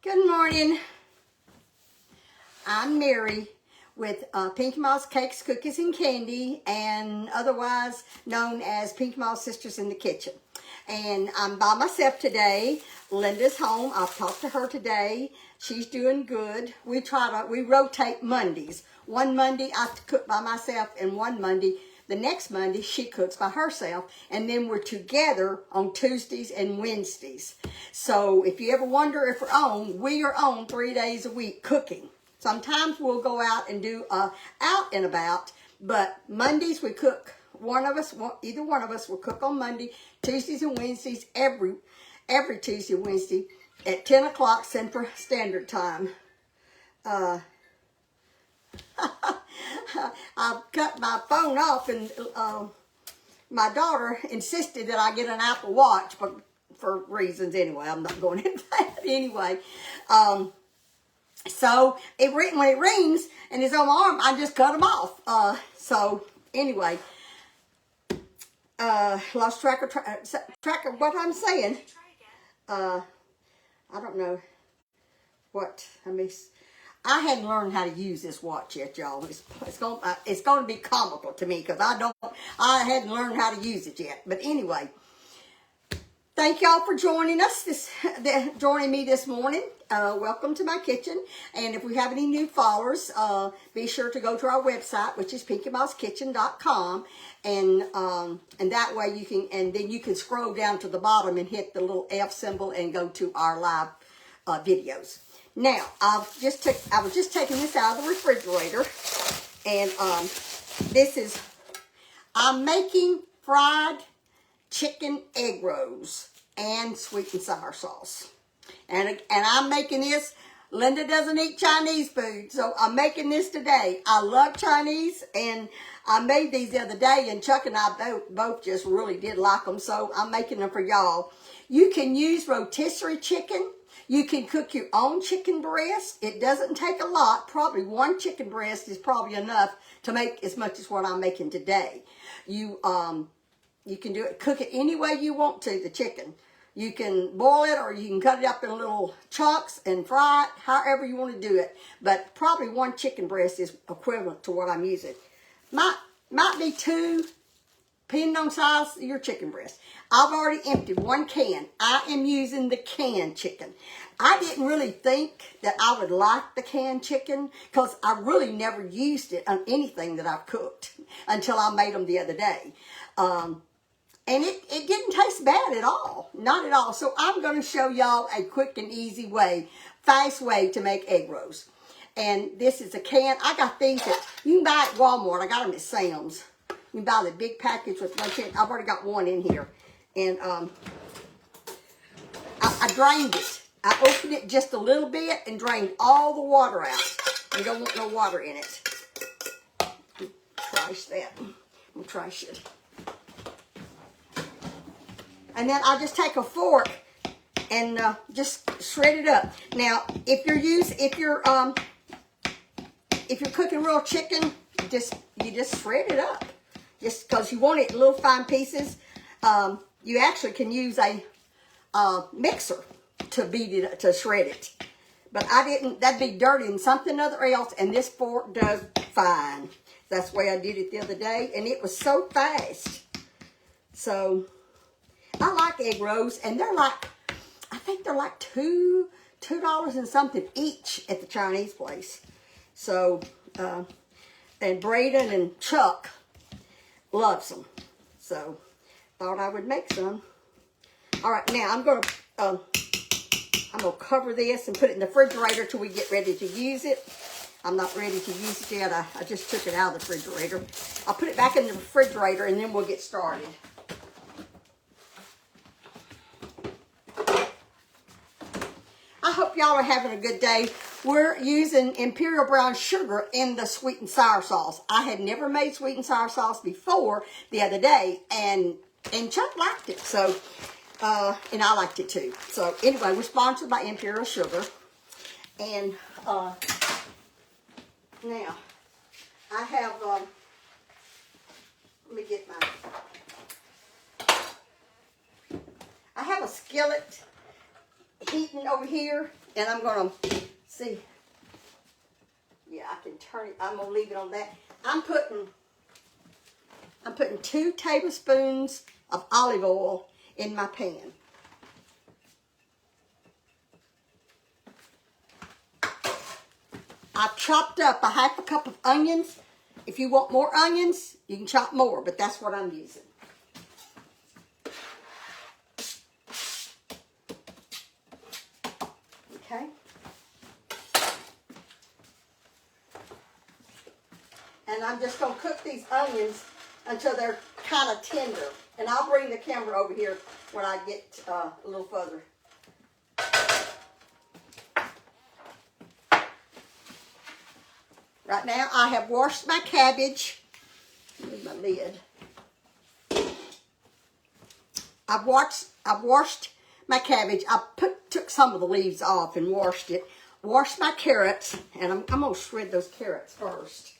Good morning. I'm Mary with Pinky Mouse Cakes, Cookies, and Candy, and otherwise known as Pinky Mouse Sisters in the Kitchen. And I'm by myself today. Linda's home. I've talked to her today. She's doing good. We rotate Mondays. One Monday I cook by myself, and the next Monday she cooks by herself, and then we're together on Tuesdays and Wednesdays. So if you ever wonder if we are on 3 days a week cooking. Sometimes we'll go out and do out and about, but Mondays we cook. Either one of us will cook on Monday, Tuesdays and Wednesdays, every Tuesday and Wednesday at 10 o'clock Central Standard Time. I cut my phone off, and my daughter insisted that I get an Apple Watch, but for reasons anyway. I'm not going into that anyway. So when it rings and it's on my arm, I just cut them off. So anyway, lost track of what I'm saying. I don't know what I hadn't learned how to use this watch yet, y'all. It's going to be comical to me because I hadn't learned how to use it yet. But anyway, thank y'all for joining me this morning. Welcome to my kitchen. And if we have any new followers, be sure to go to our website, which is PinkyMouseKitchen.com, and that way you can scroll down to the bottom and hit the little F symbol and go to our live videos. Now, I was just taking this out of the refrigerator, and I'm making fried chicken egg rolls and sweet and sour sauce. And I'm making this. Linda doesn't eat Chinese food, so I'm making this today. I love Chinese, and I made these the other day, and Chuck and I both just really did like them, so I'm making them for y'all. You can use rotisserie chicken. You can cook your own chicken breast. It doesn't take a lot. Probably one chicken breast is probably enough to make as much as what I'm making today. You can cook it any way you want to, the chicken. You can boil it, or you can cut it up in little chunks and fry it, however you want to do it. But probably one chicken breast is equivalent to what I'm using. Might be two, depending on size of your chicken breast. I've already emptied one can. I am using the canned chicken. I didn't really think that I would like the canned chicken because I really never used it on anything that I've cooked until I made them the other day. And it didn't taste bad at all. Not at all. So I'm going to show y'all a quick and easy way, fast way to make egg rolls. And this is a can. I got these you can buy at Walmart. I got them at Sam's. You can buy the big package with one can. I've already got one in here. And I drained it. I opened it just a little bit and drained all the water out. You don't want no water in it. Trash that. I'm trash it. And then I'll just take a fork and just shred it up. Now, if you're cooking real chicken, you just shred it up. Just because you want it in little fine pieces. You actually can use a mixer to beat it, to shred it. But I didn't, that'd be dirty and something other else, and this fork does fine. That's the way I did it the other day, and it was so fast. So, I like egg rolls, and I think they're like $2 and something each at the Chinese place. So, and Braden and Chuck loves them. So, thought I would make some. All right, now I'm gonna cover this and put it in the refrigerator till we get ready to use it. I'm not ready to use it yet. I just took it out of the refrigerator. I'll put it back in the refrigerator and then we'll get started. I hope y'all are having a good day. We're using Imperial Brown Sugar in the sweet and sour sauce. I had never made sweet and sour sauce before the other day, and Chuck liked it, so, and I liked it too. So anyway, we're sponsored by Imperial Sugar, and now I have, let me get I have a skillet heating over here, and I'm gonna see. Yeah, I can turn it. I'm gonna leave it on that. I'm putting 2 tablespoons of olive oil in my pan. I've chopped up a half a cup of onions. If you want more onions, you can chop more, but that's what I'm using. Okay. And I'm just going to cook these onions until they're kind of tender. And I'll bring the camera over here when I get a little further. Right now, I have washed my cabbage. Move my lid. I've washed my cabbage. I took some of the leaves off and washed it. Washed my carrots, and I'm going to shred those carrots first.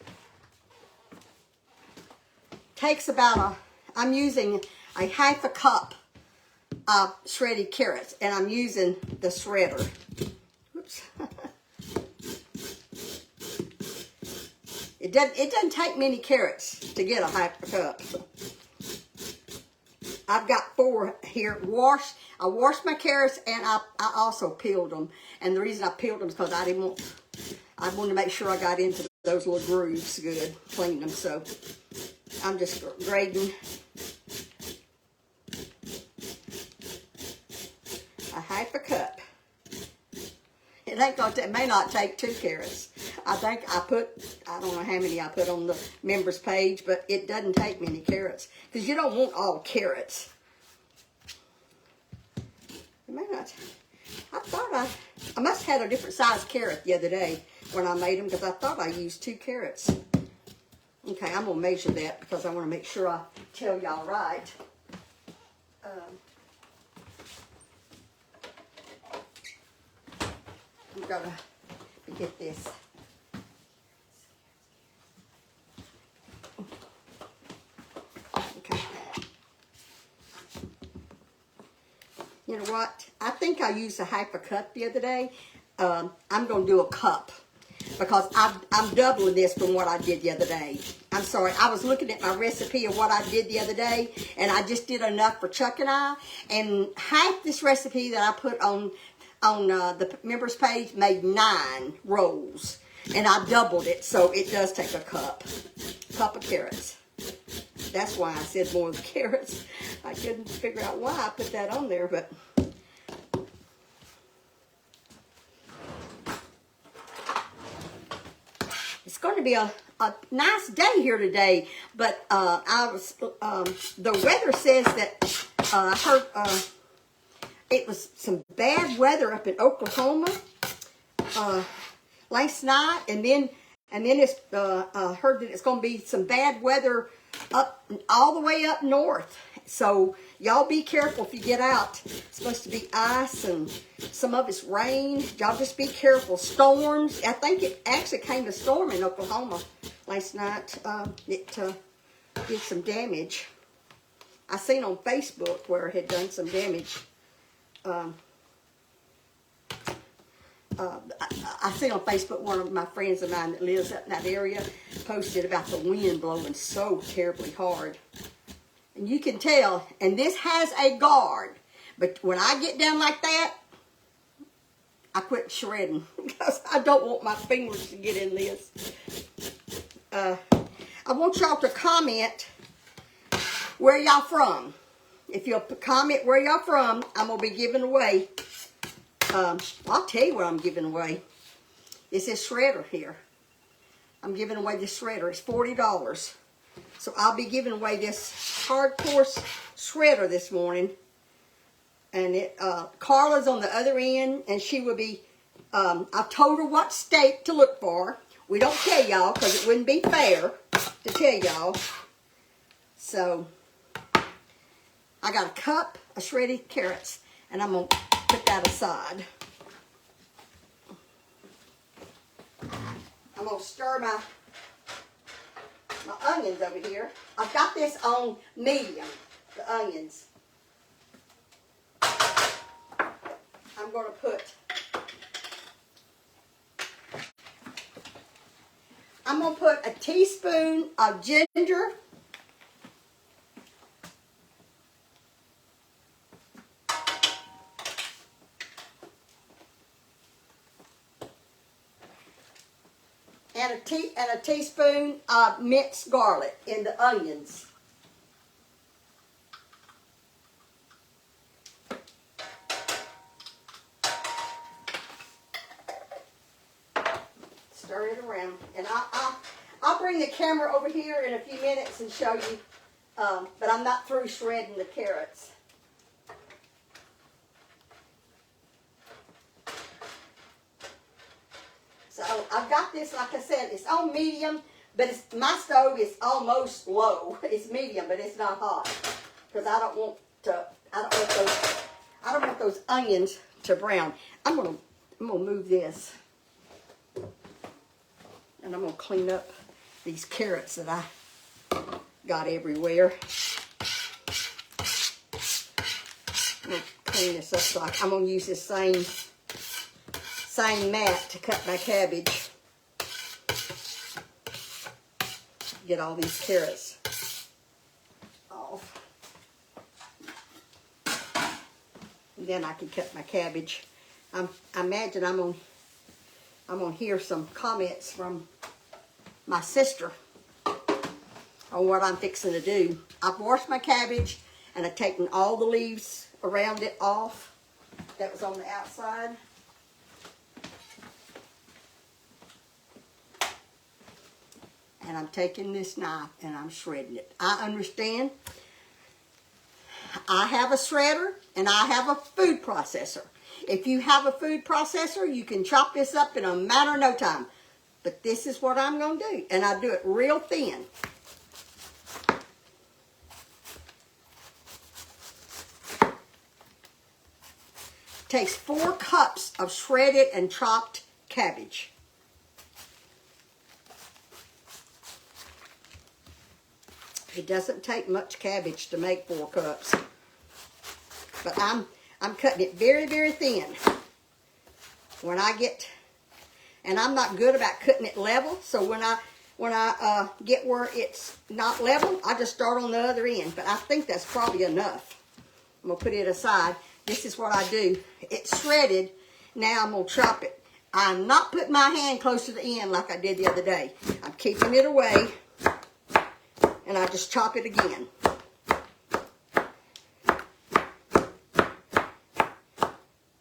Takes about I'm using a half a cup of shredded carrots, and I'm using the shredder. Oops. It doesn't take many carrots to get a half a cup. I've got 4 here washed. I washed my carrots, and I also peeled them. And the reason I peeled them is because I wanted to make sure I got into those little grooves good, clean them. So I'm just grating a half a cup. It may not take 2 carrots. I think I don't know how many I put on the members page, but it doesn't take many carrots because you don't want all carrots. It may not. I thought I must have had a different size carrot the other day when I made them because I thought I used 2 carrots. Okay, I'm gonna measure that because I want to make sure I tell y'all right. I'm gonna get this. Okay. You know what? I think I used a half a cup the other day. I'm going to do a cup because I'm doubling this from what I did the other day. I'm sorry. I was looking at my recipe of what I did the other day, and I just did enough for Chuck and I. And half this recipe that I put on the members page made 9 rolls, and I doubled it, so it does take a cup of carrots. That's why I said more of the carrots. I couldn't figure out why I put that on there, but it's going to be a nice day here today. But the weather says that I heard it was some bad weather up in Oklahoma last night, and then it's heard that it's going to be some bad weather up all the way up north. So y'all be careful if you get out. It's supposed to be ice and some of it's rain. Y'all just be careful. Storms. I think it actually came to storm in Oklahoma last night. It did some damage. I seen on Facebook where it had done some damage. I see on Facebook one of my friends of mine that lives up in that area posted about the wind blowing so terribly hard. And you can tell, and this has a guard, but when I get down like that, I quit shredding because I don't want my fingers to get in this. I want y'all to comment where y'all from. If you'll comment where y'all from, I'm going to be giving away. I'll tell you what I'm giving away. It's this shredder here. I'm giving away this shredder. It's $40. So I'll be giving away this hardcore shredder this morning. And Carla's on the other end, and she will be, I've told her what state to look for. We don't tell y'all because it wouldn't be fair to tell y'all. So I got a cup of shredded carrots, and I'm going to put that aside. I'm going to stir my onions over here. I've got this on medium, the onions. I'm going to put I'm going to put a teaspoon of ginger. And a teaspoon of minced garlic in the onions. Stir it around, and I'll bring the camera over here in a few minutes and show you, but I'm not through shredding the carrots. So I've got this, like I said, it's on medium, but my stove is almost low. It's medium, but it's not hot, because I don't want those onions to brown. I'm gonna move this. And I'm going to clean up these carrots that I got everywhere. I'm going to clean this up so I'm going to use this same mat to cut my cabbage. Get all these carrots off. And then I can cut my cabbage. I imagine I'm going to hear some comments from my sister on what I'm fixing to do. I've washed my cabbage and I've taken all the leaves around it off that was on the outside. And I'm taking this knife and I'm shredding it. I understand. I have a shredder and I have a food processor. If you have a food processor, you can chop this up in a matter of no time. But this is what I'm going to do. And I do it real thin. Takes 4 cups of shredded and chopped cabbage. It doesn't take much cabbage to make 4 cups. But I'm cutting it very, very thin. When I get, and I'm not good about cutting it level, so when I get where it's not level, I just start on the other end. But I think that's probably enough. I'm going to put it aside. This is what I do. It's shredded. Now I'm going to chop it. I'm not putting my hand close to the end like I did the other day. I'm keeping it away, and I just chop it again.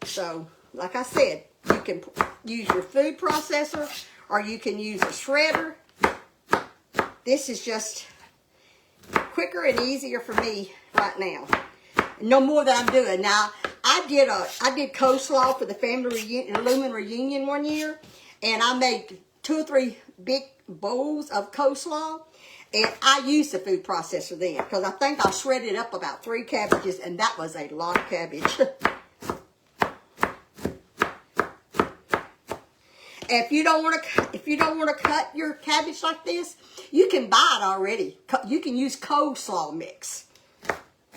So, like I said, you can use your food processor or you can use a shredder. This is just quicker and easier for me right now. No more that I'm doing. Now, I did coleslaw for the family Lumen reunion one year, and I made 2 or 3 big bowls of coleslaw, and I used the food processor then because I think I shredded up about 3 cabbages, and that was a lot of cabbage. If you don't want to cut your cabbage like this, you can buy it already. You can use coleslaw mix.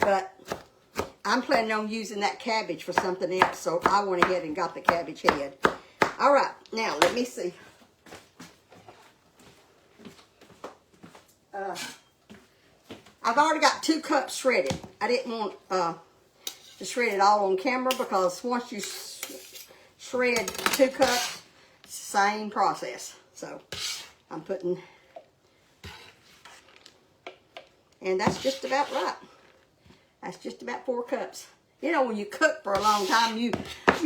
But I'm planning on using that cabbage for something else, so I went ahead and got the cabbage head. All right, now let me see. I've already got 2 cups shredded. I didn't want to shred it all on camera because once you shred 2 cups, same process. So I'm putting, and that's just about right. That's just about 4 cups. You know, when you cook for a long time, you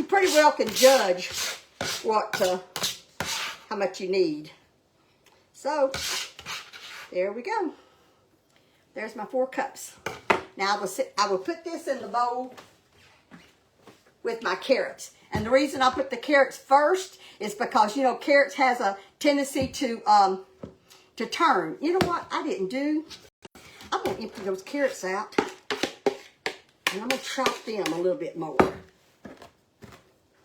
pretty well can judge how much you need. So there we go. There's my 4 cups. Now I will put this in the bowl with my carrots. And the reason I put the carrots first is because, you know, carrots has a tendency to turn. You know what I didn't do? I'm going to empty those carrots out. And I'm going to chop them a little bit more.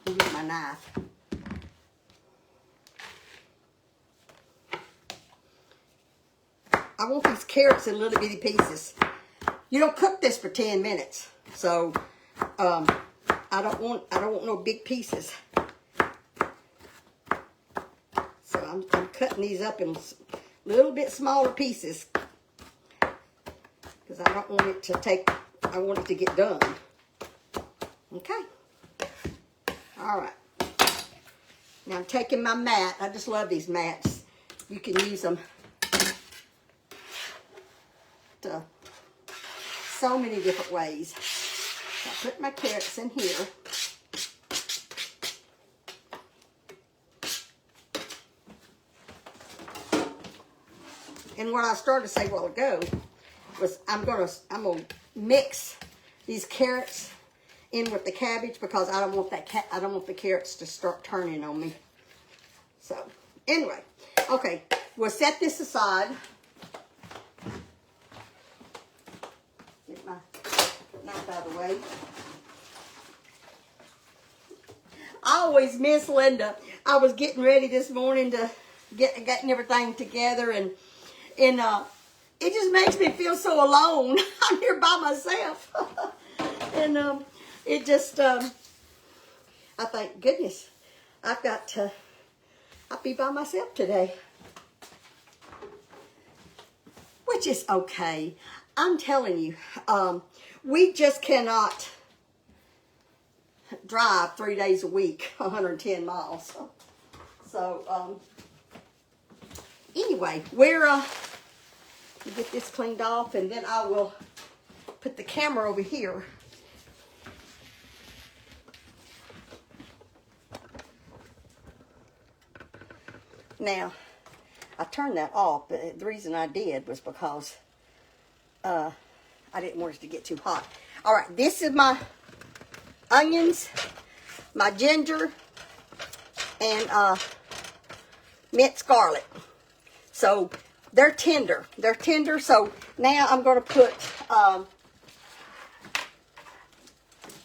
I'll get my knife. I want these carrots in little bitty pieces. You don't cook this for 10 minutes. So, I don't want no big pieces. So I'm cutting these up in little bit smaller pieces because I don't want it to take, I want it to get done. Okay. All right. Now I'm taking my mat. I just love these mats. You can use them to so many different ways. So I put my carrots in here. And what I started to say a while ago was I'm gonna mix these carrots in with the cabbage because I don't want I don't want the carrots to start turning on me. So anyway, okay, we'll set this aside. Get my knife out of the way. I always miss Linda. I was getting ready this morning to getting everything together, and it just makes me feel so alone. I'm here by myself. And it just, I thank goodness I'll be by myself today. Which is okay. I'm telling you, we just cannot drive 3 days a week, 110 miles. So, anyway, we'll get this cleaned off, and then I will put the camera over here. Now, I turned that off, but the reason I did was because I didn't want it to get too hot. All right, this is my onions, my ginger, and minced garlic. So they're tender. They're tender. So now I'm going to put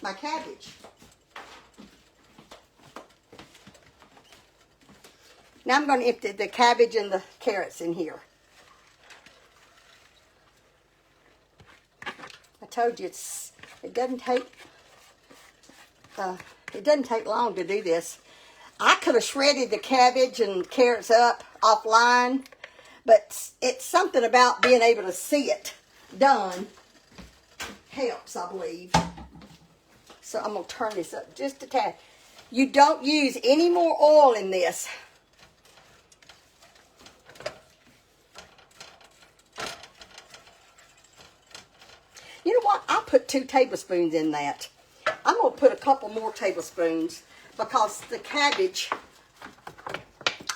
my cabbage. Now I'm going to empty the cabbage and the carrots in here. I told you it doesn't take long to do this. I could have shredded the cabbage and carrots up offline, but it's something about being able to see it done helps, I believe. So I'm going to turn this up just a tad. You don't use any more oil in this. You know what? I put 2 tablespoons in that. I'm going to put a couple more tablespoons because the cabbage,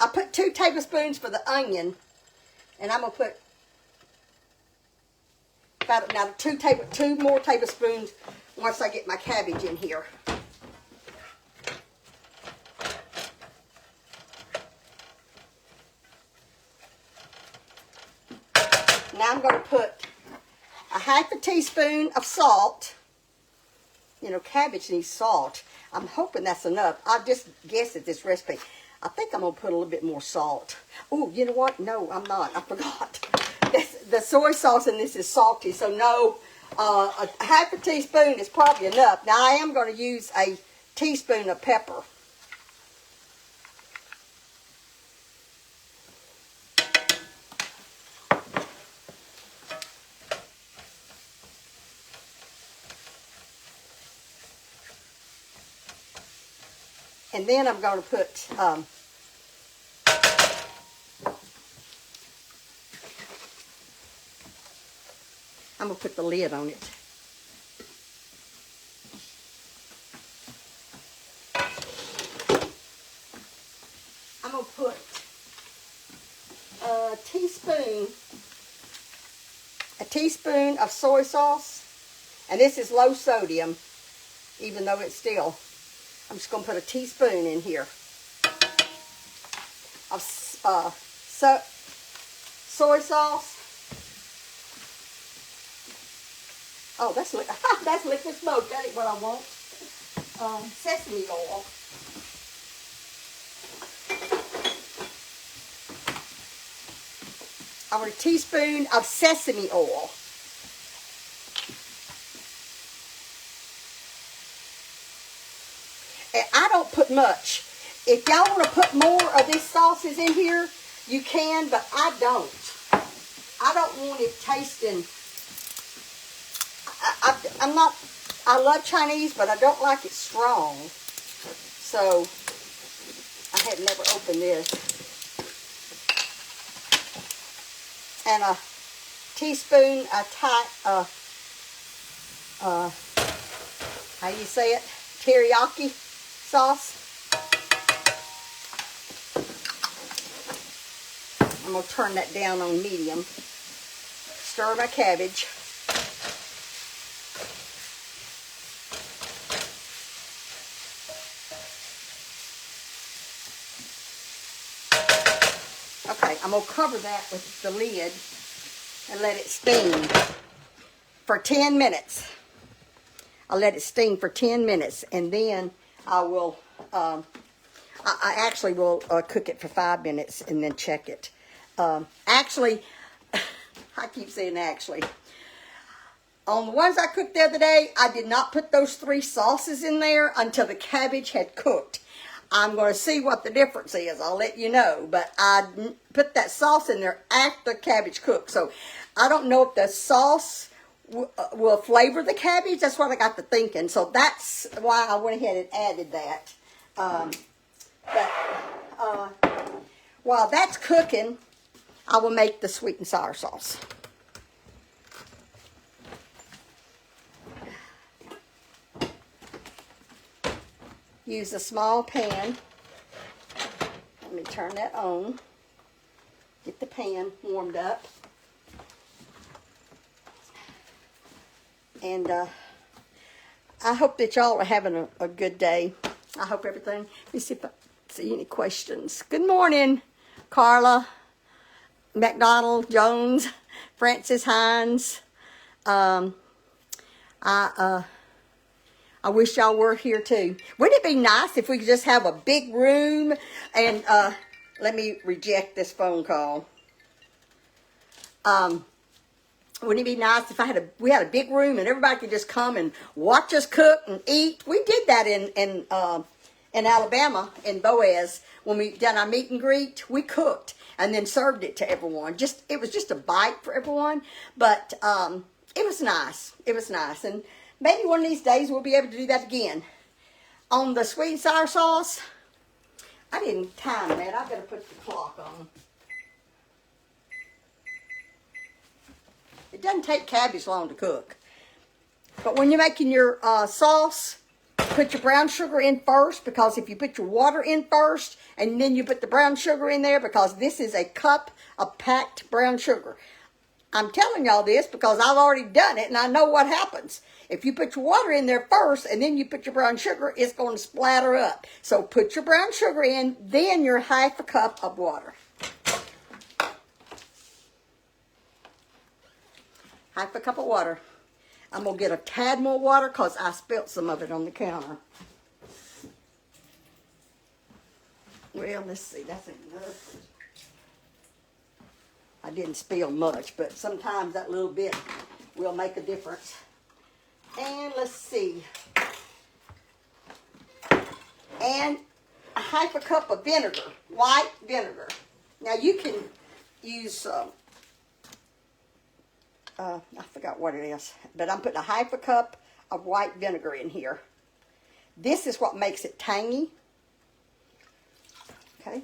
I put 2 tablespoons for the onion, and I'm going to put about now 2 more tablespoons once I get my cabbage in here. Now I'm going to put a 1/2 teaspoon of salt. You know, cabbage needs salt. I'm hoping that's enough. I just guessed at this recipe. I think I'm going to put a little bit more salt. Oh, you know what? No, I'm not. I forgot. The soy sauce in this is salty, so no, a 1/2 teaspoon is probably enough. Now, I am going to use a teaspoon of pepper. And then I'm going to put I'm going to put the lid on it. I'm going to put a teaspoon of soy sauce. And this is low sodium, even though it's still. I'm just going to put a teaspoon in here of soy sauce. Oh, that's liquid smoke. That ain't what I want. Sesame oil. I want a teaspoon of sesame oil. And I don't put much. If y'all want to put more of these sauces in here, you can, but I don't. I don't want it tasting. I'm not, I love Chinese, but I don't like it strong. So, I had never opened this. And a teaspoon, how you say it? Teriyaki sauce. I'm going to turn that down on medium. Stir my cabbage. Okay, I'm going to cover that with the lid and let it steam for 10 minutes. I'll let it steam for 10 minutes, and then I will, I actually will cook it for 5 minutes and then check it. Actually, I keep saying actually. On the ones I cooked the other day, I did not put those 3 sauces in there until the cabbage had cooked. I'm going to see what the difference is. I'll let you know. But I put that sauce in there after the cabbage cooked. So I don't know if the sauce will flavor the cabbage. That's what I got to thinking. So that's why I went ahead and added that. While that's cooking, I will make the sweet and sour sauce. Use a small pan. Let me turn that on. Get the pan warmed up. And I hope that y'all are having a good day. I hope everything. Let me see if I see any questions. Good morning, Carla, McDonald, Jones, Francis Hines. I wish y'all were here too. Wouldn't it be nice if we could just have a big room and let me reject this phone call. Wouldn't it be nice if we had a big room and everybody could just come and watch us cook and eat? We did that in Alabama in Boaz when we done our meet and greet. We cooked and then served it to everyone. It was just a bite for everyone, but it was nice. It was nice, and maybe one of these days we'll be able to do that again. On the sweet and sour sauce, I didn't time that. I better put the clock on. It doesn't take cabbage long to cook. But when you're making your sauce, put your brown sugar in first, because if you put your water in first and then you put the brown sugar in there, because this is a cup of packed brown sugar. I'm telling y'all this because I've already done it and I know what happens. If you put your water in there first and then you put your brown sugar, it's going to splatter up. So put your brown sugar in, then your half a cup of water. Half a cup of water. I'm going to get a tad more water because I spilt some of it on the counter. Well, let's see. That's enough. I didn't spill much, but sometimes that little bit will make a difference. And let's see. And a half a cup of vinegar, white vinegar. Now you can use, I forgot what it is, but I'm putting a half a cup of white vinegar in here. This is what makes it tangy. Okay.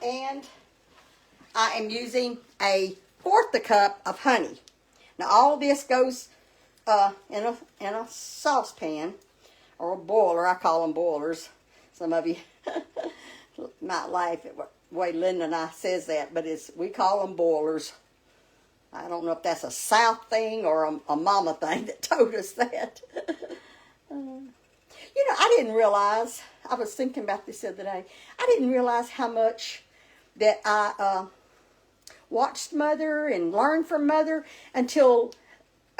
And I am using a 1/4 cup of honey. Now all this goes in a saucepan or a boiler. I call them boilers. Some of you might laugh at the way Linda and I says that, but we call them boilers. I don't know if that's a South thing or a mama thing that told us that. You know, I didn't realize, I was thinking about this the other day, I didn't realize how much that I watched Mother and learned from Mother until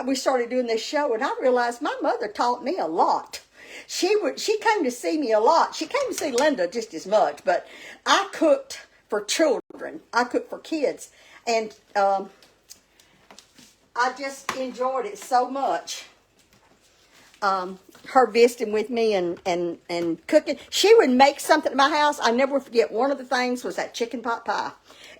we started doing this show, and I realized my mother taught me a lot. She came to see me a lot. She came to see Linda just as much, but I cooked for children. I cooked for kids, and I just enjoyed it so much. her visiting with me and cooking. She would make something at my house. I never forget, one of the things was that chicken pot pie.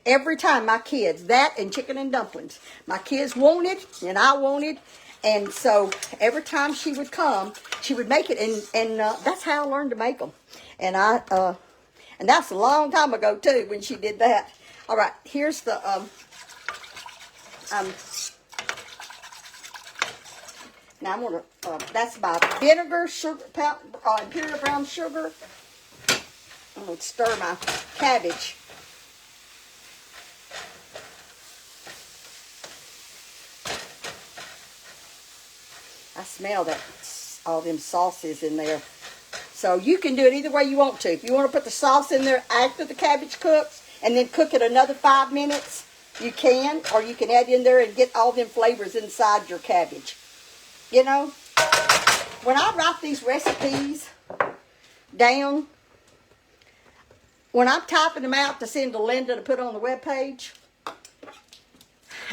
Every time my kids, that and chicken and dumplings, my kids wanted and I wanted. And so every time she would come, she would make it. And that's how I learned to make them. And and that's a long time ago too when she did that. All right, here's the, now I'm going to, that's my vinegar, sugar, imperial brown sugar. I'm going to stir my cabbage. I smell that, all them sauces in there. So you can do it either way you want to. If you want to put the sauce in there after the cabbage cooks and then cook it another 5 minutes, you can. Or you can add in there and get all them flavors inside your cabbage. You know, when I write these recipes down, when I'm typing them out to send to Linda to put on the webpage,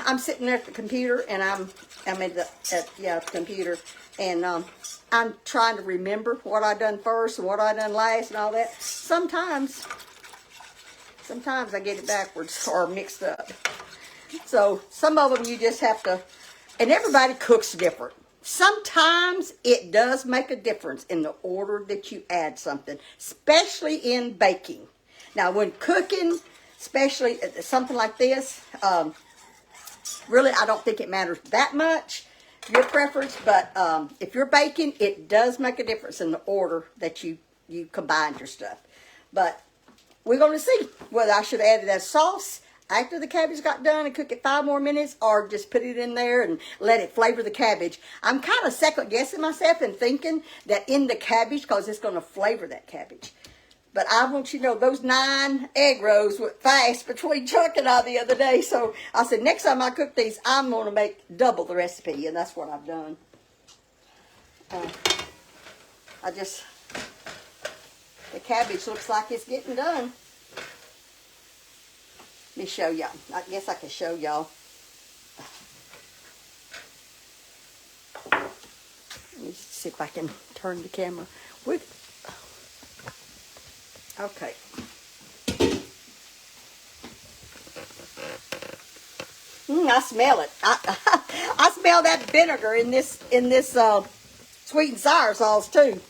I'm sitting there at the computer and I'm at the computer, and I'm trying to remember what I done first and what I done last and all that. Sometimes I get it backwards or mixed up. So some of them you just have to, and everybody cooks different. Sometimes it does make a difference in the order that you add something, especially in baking. Now, when cooking, especially something like this, really, I don't think it matters that much, your preference, but if you're baking, it does make a difference in the order that you combine your stuff. But we're going to see whether I should have added that sauce after the cabbage got done and cook it 5 more minutes, or just put it in there and let it flavor the cabbage. I'm kind of second guessing myself and thinking that in the cabbage, because it's going to flavor that cabbage. But I want you to know, those 9 egg rolls went fast between Chuck and I the other day. So I said, next time I cook these, I'm going to make double the recipe. And that's what I've done. The cabbage looks like it's getting done. Let me show y'all. I guess I can show y'all. Let me see if I can turn the camera. Okay. I smell it. I smell that vinegar in this sweet and sour sauce too.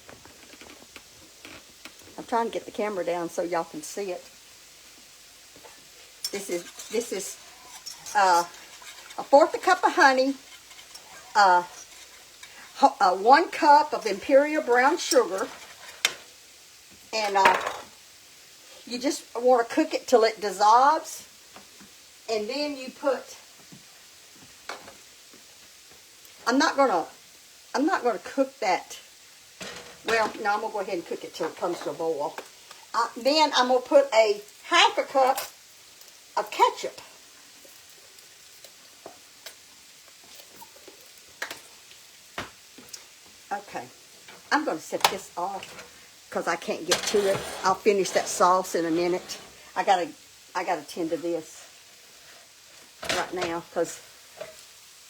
I'm trying to get the camera down so y'all can see it. This is a 1/4 cup of honey, 1 cup of imperial brown sugar, and you just want to cook it till it dissolves, and then you put. I'm not gonna cook that. Well, no, I'm gonna go ahead and cook it till it comes to a boil. Then I'm gonna put a 1/2 cup of ketchup. Okay, I'm going to set this off because I can't get to it. I'll finish that sauce in a minute. I gotta tend to this right now because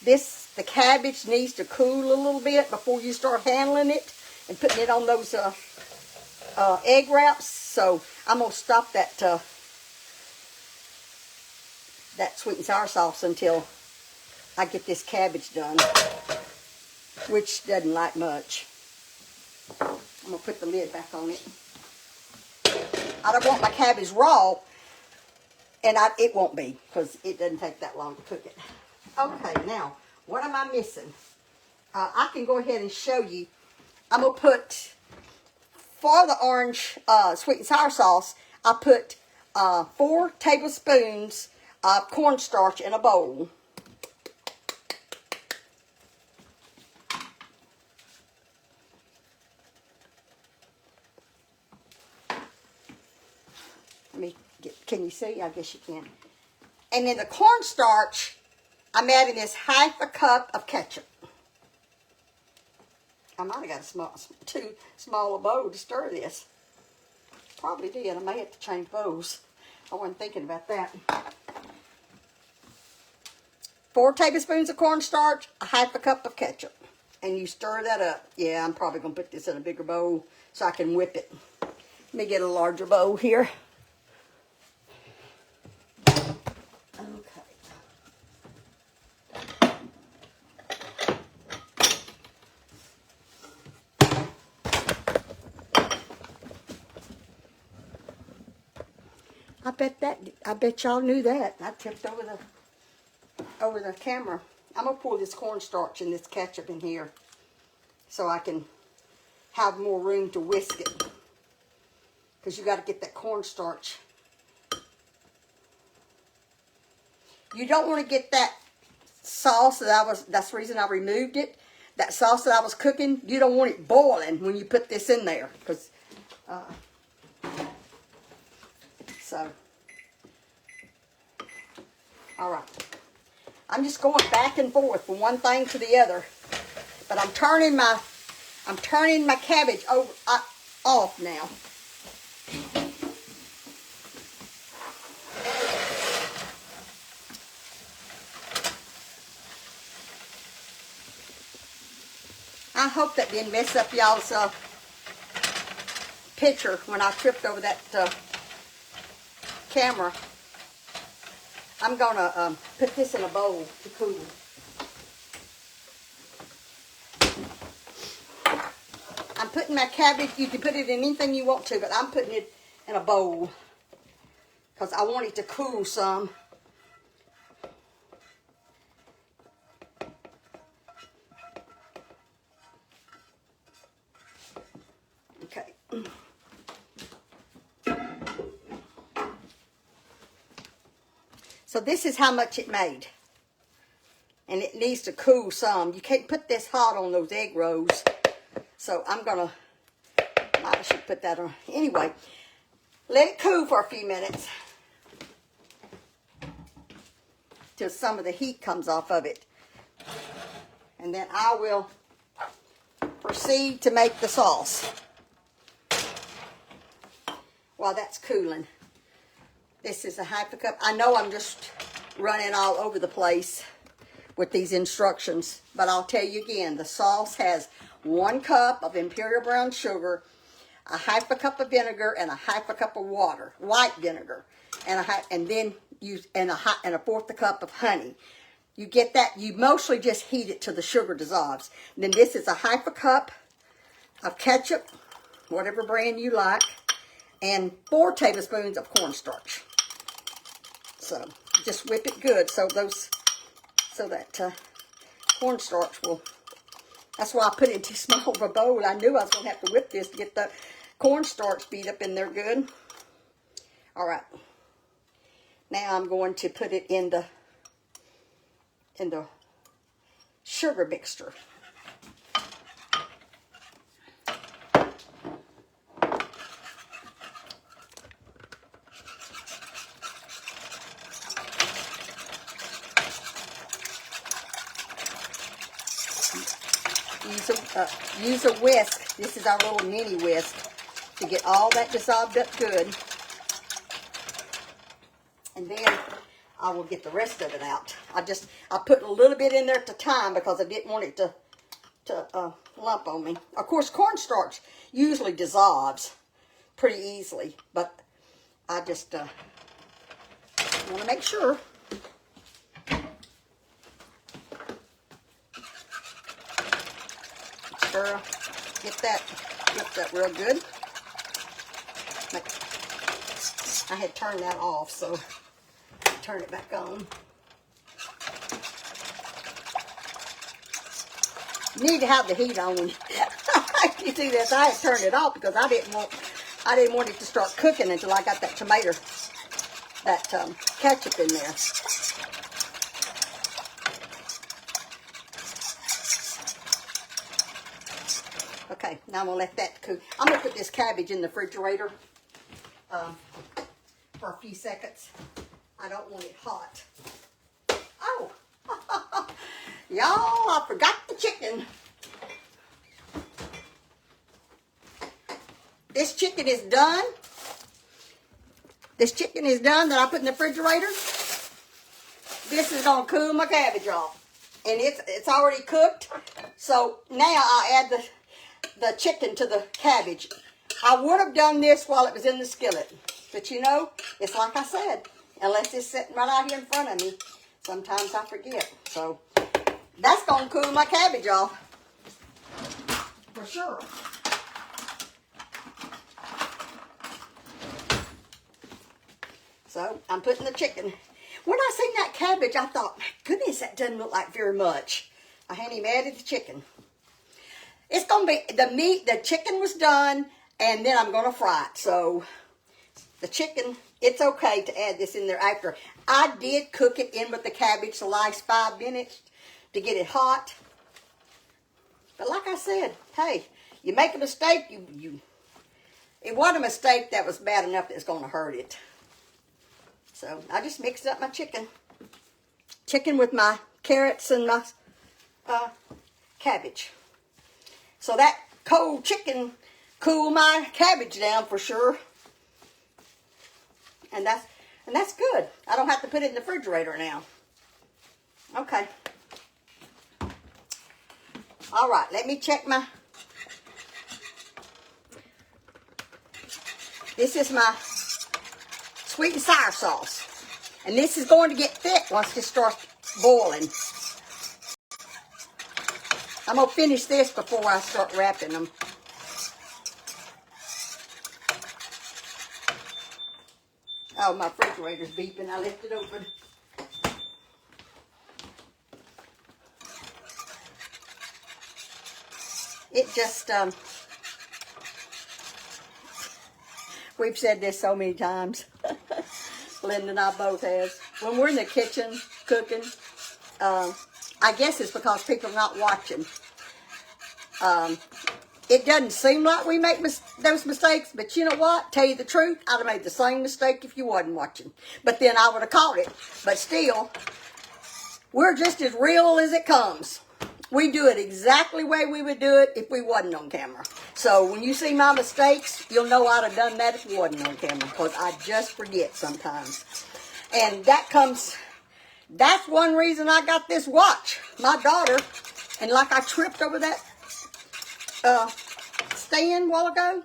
the cabbage needs to cool a little bit before you start handling it and putting it on those egg wraps. So I'm gonna stop that sweet and sour sauce until I get this cabbage done, which doesn't like much. I'm going to put the lid back on it. I don't want my cabbage raw, and it won't be, because it doesn't take that long to cook it. Okay, now, what am I missing? I can go ahead and show you. I'm going to put, for the orange sweet and sour sauce, I put 4 tablespoons of cornstarch in a bowl. Can you see? I guess you can. And then the cornstarch, I'm adding this 1/2 cup of ketchup. I might have got too small a bowl to stir this. Probably did. I may have to change bowls. I wasn't thinking about that. 4 tablespoons of cornstarch, 1/2 cup of ketchup. and you stir that up. Yeah, I'm probably going to put this in a bigger bowl so I can whip it. Let me get a larger bowl here. Okay. I bet y'all knew that. I tipped over the camera. I'm gonna pour this cornstarch and this ketchup in here so I can have more room to whisk it. Because you got to get that cornstarch. You don't want to get that sauce that's the reason I removed it. That sauce that I was cooking, you don't want it boiling when you put this in there. So, all right. I'm just going back and forth from one thing to the other. But I'm turning my cabbage off now. I hope that didn't mess up y'all's picture when I tripped over that camera. I'm going to put this in a bowl to cool. I'm putting my cabbage, you can put it in anything you want to, but I'm putting it in a bowl because I want it to cool some. Okay. So this is how much it made. And it needs to cool some. You can't put this hot on those egg rolls. So I'm going to, I should put that on. Anyway, let it cool for a few minutes. Till some of the heat comes off of it. And then I will proceed to make the sauce. While that's cooling. This is a half a cup. I know I'm just running all over the place with these instructions, but I'll tell you again, the sauce has 1 cup of imperial brown sugar, a half a cup of vinegar, and a half a cup of water, white vinegar, and then use and a fourth a cup of honey. You get that? You mostly just heat it till the sugar dissolves. And then this is a half a cup of ketchup, whatever brand you like, and 4 tablespoons of cornstarch. So just whip it good so that cornstarch will. That's why I put it in too small of a bowl. I knew I was going to have to whip this to get the cornstarch beat up in there good. All right. Now I'm going to put it in the sugar mixture. Use a whisk. This is our little mini whisk to get all that dissolved up good. And then I will get the rest of it out. I put a little bit in there at the time because I didn't want it to lump on me. Of course, cornstarch usually dissolves pretty easily, but I just want to make sure. Get that real good. I had turned that off, so turn it back on. You need to have the heat on when you do this. I had turned it off because I didn't want it to start cooking until I got that ketchup in there. Okay, now I'm going to let that cook. I'm going to put this cabbage in the refrigerator for a few seconds. I don't want it hot. Oh, y'all, I forgot the chicken. This chicken is done. This chicken is done that I put in the refrigerator. This is going to cool my cabbage off. And it's already cooked. So now I add the chicken to the cabbage. I would have done this while it was in the skillet. But you know, it's like I said, unless it's sitting right out here in front of me, sometimes I forget. So that's going to cool my cabbage off. For sure. So I'm putting the chicken. When I seen that cabbage, I thought, goodness, that doesn't look like very much. I hadn't even added the chicken. It's going to be, the meat, the chicken was done, and then I'm going to fry it. So the chicken, it's okay to add this in there after. I did cook it in with the cabbage the last 5 minutes to get it hot. But like I said, hey, you make a mistake, it wasn't a mistake that was bad enough that it's going to hurt it. So I just mixed up my chicken. Chicken with my carrots and my cabbage. So that cold chicken cooled my cabbage down for sure. And that's good. I don't have to put it in the refrigerator now. Okay. All right, let me check my... This is my sweet and sour sauce. And this is going to get thick once this starts boiling. I'm going to finish this before I start wrapping them. Oh, my refrigerator's beeping. I left it open. It just, we've said this so many times. Linda and I both have. When we're in the kitchen cooking, I guess it's because people are not watching. It doesn't seem like we make those mistakes, but you know what? Tell you the truth, I'd have made the same mistake if you wasn't watching. But then I would have caught it. But still, we're just as real as it comes. We do it exactly the way we would do it if we wasn't on camera. So when you see my mistakes, you'll know I'd have done that if we wasn't on camera, because I just forget sometimes. And that's one reason I got this watch. My daughter, and like I tripped over that stand a while ago.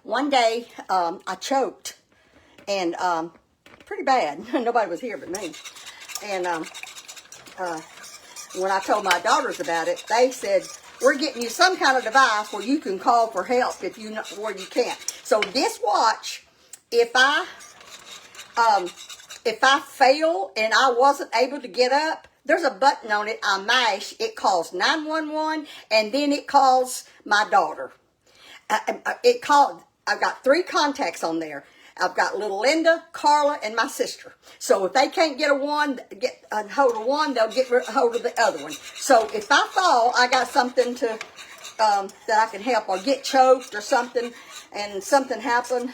One day, I choked, and pretty bad. Nobody was here but me. And when I told my daughters about it, they said, we're getting you some kind of device where you can call for help if you know where you can't. So this watch, if I fail and I wasn't able to get up, there's a button on it. I mash. It calls 911, and then it calls my daughter. I've got 3 contacts on there. I've got little Linda, Carla, and my sister. So if they can't get a hold of one, they'll get a hold of the other one. So if I fall, I got something to that I can help, or get choked or something, and something happened.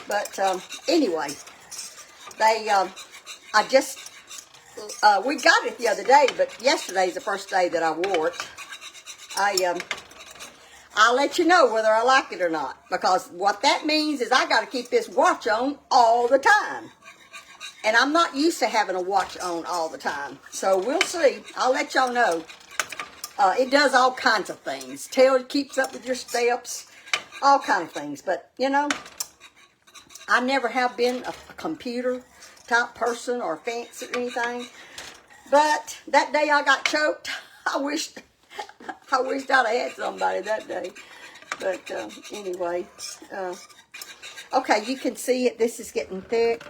But anyway, we got it the other day, but yesterday's the first day that I wore it. I'll let you know whether I like it or not, because what that means is I got to keep this watch on all the time. And I'm not used to having a watch on all the time. So we'll see. I'll let y'all know. It does all kinds of things. Keeps up with your steps, all kinds of things. But, you know, I never have been a computer type person or fancy or anything. But that day I got choked, I wished I'd have had somebody that day. But anyway, okay, you can see it. This is getting thick.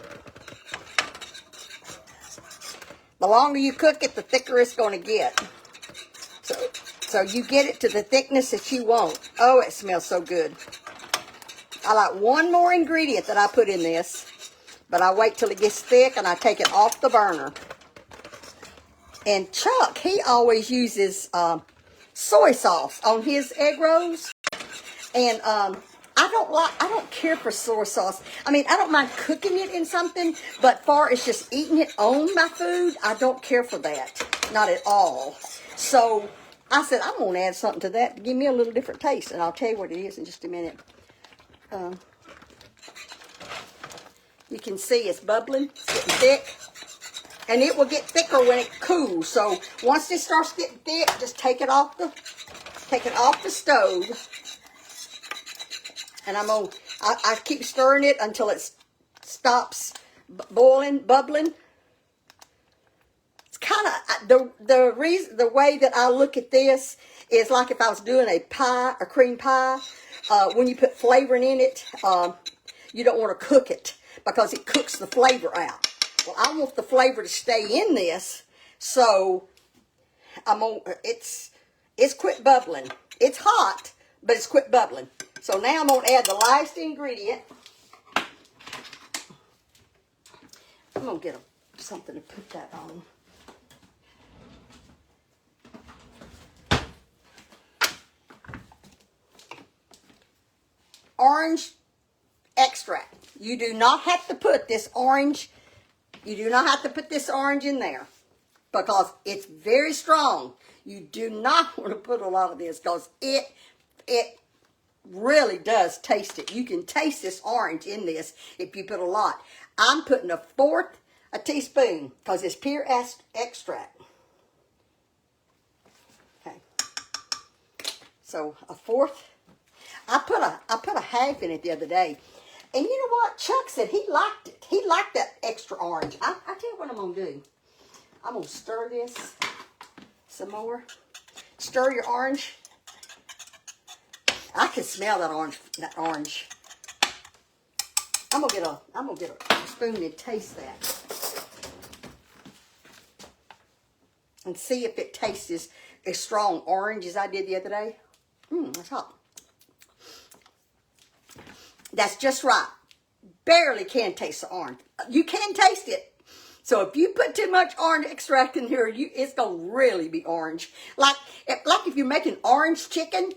The longer you cook it, the thicker it's going to get. So you get it to the thickness that you want. Oh, it smells so good. I like one more ingredient that I put in this, but I wait till it gets thick and I take it off the burner. And Chuck, he always uses soy sauce on his egg rolls, and I don't care for soy sauce. I mean, I don't mind cooking it in something, but far as just eating it on my food, I don't care for that, not at all. So I said, I'm going to add something to that to give me a little different taste, and I'll tell you what it is in just a minute. You can see it's bubbling, it's getting thick. And it will get thicker when it cools. So once this starts getting thick, just take it off the stove. And I keep stirring it until it stops boiling, bubbling. It's kind of the way that I look at this is like if I was doing a cream pie. When you put flavoring in it, you don't want to cook it because it cooks the flavor out. Well, I want the flavor to stay in this, so it's quit bubbling. It's hot, but it's quit bubbling. So now I'm going to add the last ingredient. I'm going to get something to put that on. Orange extract. You do not have to put this orange. You do not have to put this orange in there because it's very strong. You do not want to put a lot of this because it really does taste it. You can taste this orange in this if you put a lot. I'm putting a teaspoon because it's pure extract. Okay. So a fourth. I put a half in it the other day. And you know what? Chuck said he liked it. He liked that extra orange. I tell you what I'm going to do. I'm going to stir this some more. Stir your orange. I can smell that orange. I'm going to get a spoon and taste that. And see if it tastes as strong orange as I did the other day. That's hot. That's just right. Barely can taste the orange. You can taste it. So if you put too much orange extract in here, it's going to really be orange. Like if you're making orange chicken,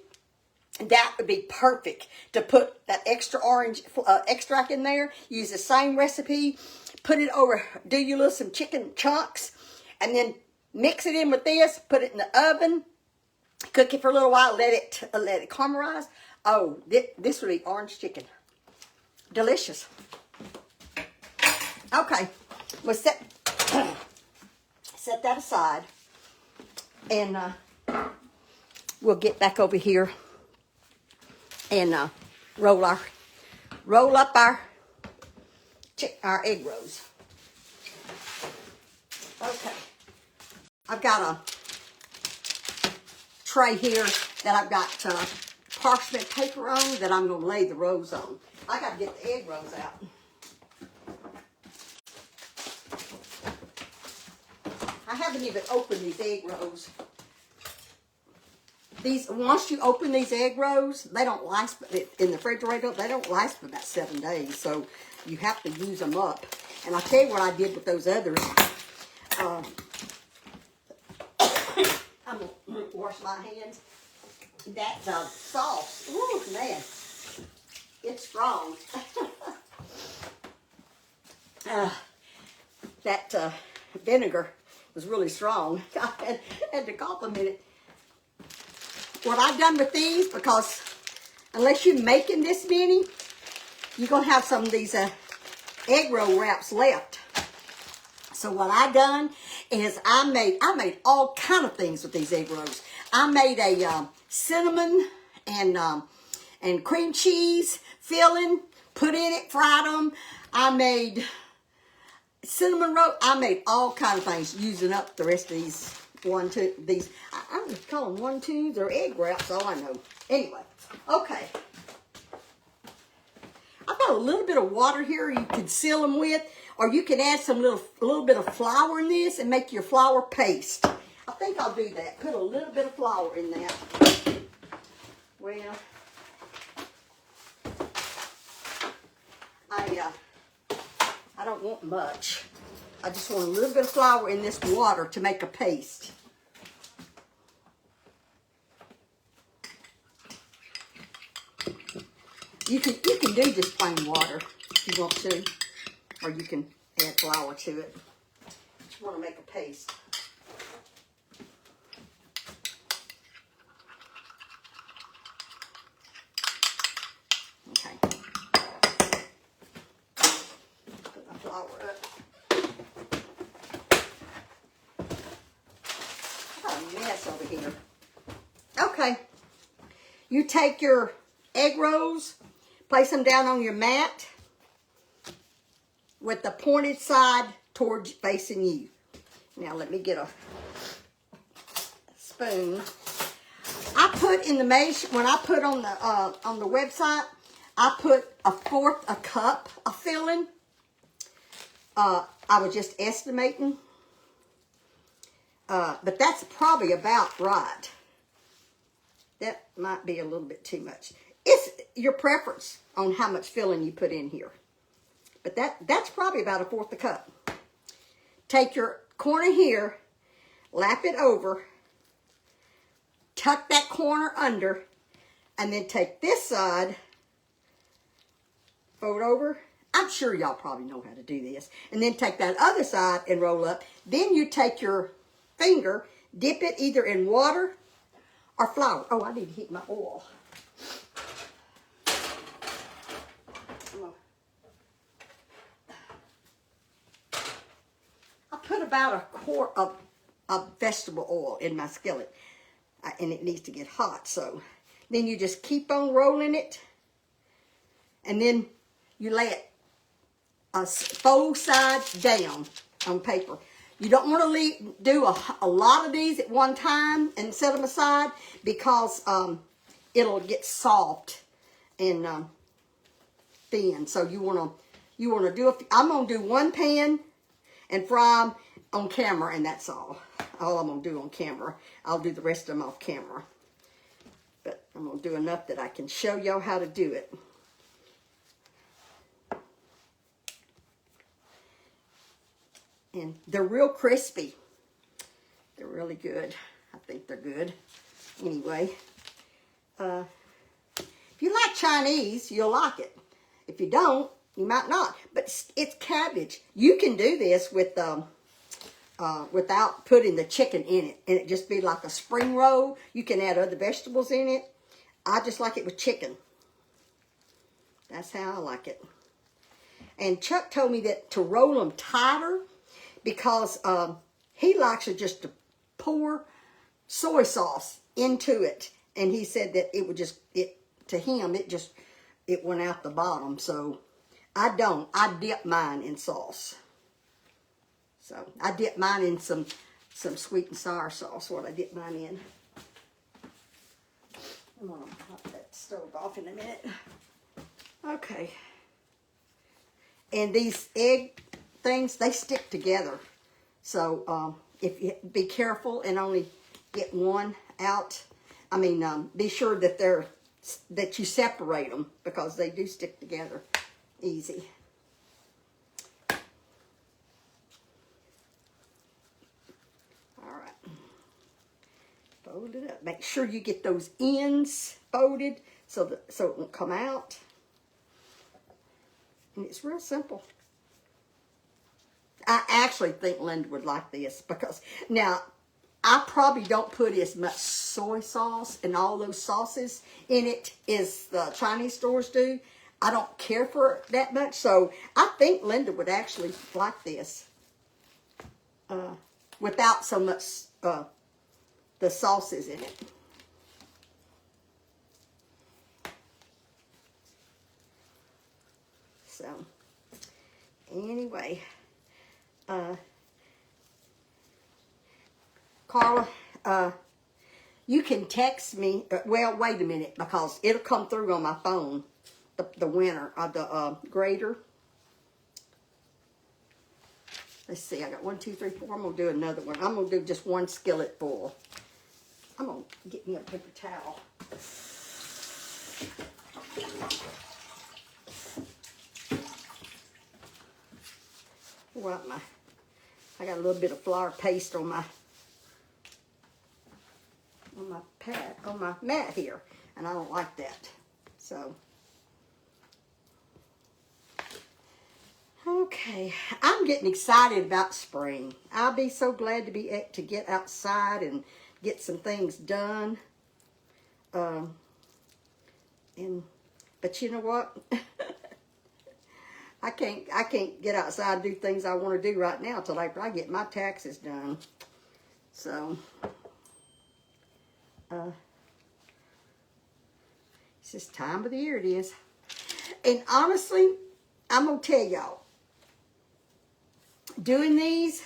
that would be perfect to put that extra orange extract in there. Use the same recipe. Put it over, do you some chicken chunks, and then mix it in with this. Put it in the oven. Cook it for a little while. Let it caramelize. Oh, this would be orange chicken. Delicious. Okay, we'll set that aside, and we'll get back over here and roll up our egg rolls. Okay, I've got a tray here that I've got parchment paper on that I'm going to lay the rolls on. I got to get the egg rolls out. I haven't even opened these egg rolls. Once you open these egg rolls, they don't last in the refrigerator. They don't last for about 7 days, so you have to use them up. And I'll tell you what I did with those others. I'm going to wash my hands. That sauce, ooh, man, it's strong. That vinegar was really strong. I had to compliment it. What I've done with these, because unless you're making this many, you're going to have some of these egg roll wraps left. So what I done is I made all kind of things with these egg rolls. I made a cinnamon and cream cheese filling, put in it, fried them. I made cinnamon roll. I made all kind of things using up the rest of these I just call them 1-2s or egg wraps, all I know. Anyway, okay. I've got a little bit of water here you can seal them with, or you can add some little bit of flour in this and make your flour paste. I think I'll do that. Put a little bit of flour in that. Well, I don't want much. I just want a little bit of flour in this water to make a paste. You can do just plain water if you want to, or you can add flour to it. Just want to make a paste. Okay. Put my flour up. Okay. You take your egg rolls, place them down on your mat with the pointed side towards facing you. Now let me get a spoon. I put in the measure, when I put on the website, I put 1/4 a cup of filling. I was just estimating. But that's probably about right. That might be a little bit too much. It's your preference on how much filling you put in here. But that's probably about 1/4 a cup. Take your corner here, lap it over, tuck that corner under, and then take this side, fold over. I'm sure y'all probably know how to do this. And then take that other side and roll up. Then you take your finger, dip it either in water or flour. Oh, I need to heat my oil. I put about 1/4 of vegetable oil in my skillet. And it needs to get hot. So then you just keep on rolling it. And then you lay it both sides down on paper. You don't want to do a lot of these at one time and set them aside because it'll get soft and thin. So you want to do I'm gonna do one pan and fry them on camera, and that's all. All I'm gonna do on camera. I'll do the rest of them off camera, but I'm gonna do enough that I can show y'all how to do it. And they're real crispy. They're really good. I think they're good. Anyway, if you like Chinese, you'll like it. If you don't, you might not. But it's cabbage. You can do this with without putting the chicken in it, and it just be like a spring roll. You can add other vegetables in it. I just like it with chicken. That's how I like it. And Chuck told me that to roll them tighter, because he likes it just to pour soy sauce into it. And he said that it would just, to him, it went out the bottom. So I don't. I dip mine in sauce. So I dip mine in some sweet and sour sauce, what I dip mine in. I'm going to pop that stove off in a minute. Okay. And these egg things, they stick together. So if you be careful and only get one out. I mean, be sure that you separate them, because they do stick together easy. All right. Fold it up. Make sure you get those ends folded so it won't come out. And it's real simple. I actually think Linda would like this, because now I probably don't put as much soy sauce and all those sauces in it as the Chinese stores do. I don't care for it that much, so I think Linda would actually like this without so much the sauces in it. So anyway, Carla, you can text me. Well, wait a minute, because it'll come through on my phone. The winner of the grater. Let's see. I got 1, 2, 3, 4. I'm gonna do another one. I'm gonna do just one skillet full. I'm gonna get me a paper towel. Wipe I got a little bit of flour paste on my pad, on my mat here, and I don't like that. So, okay, I'm getting excited about spring. I'll be so glad to get outside and get some things done. But you know what? I can't get outside and do things I want to do right now till after I get my taxes done. So, It's this time of the year it is. And honestly, I'm going to tell y'all, doing these,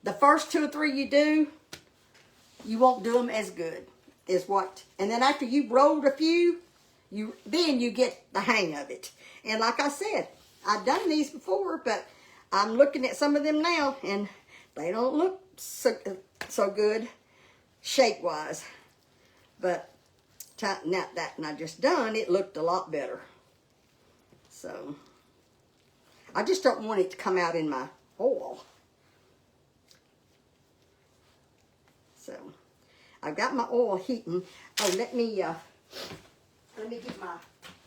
the first 2 or 3 you do, you won't do them as good as what. And then after you've rolled a few, then you get the hang of it. And like I said, I've done these before, but I'm looking at some of them now, and they don't look so good shape-wise. But now that I just done, it looked a lot better. So, I just don't want it to come out in my oil. So, I've got my oil heating. Oh, let me get my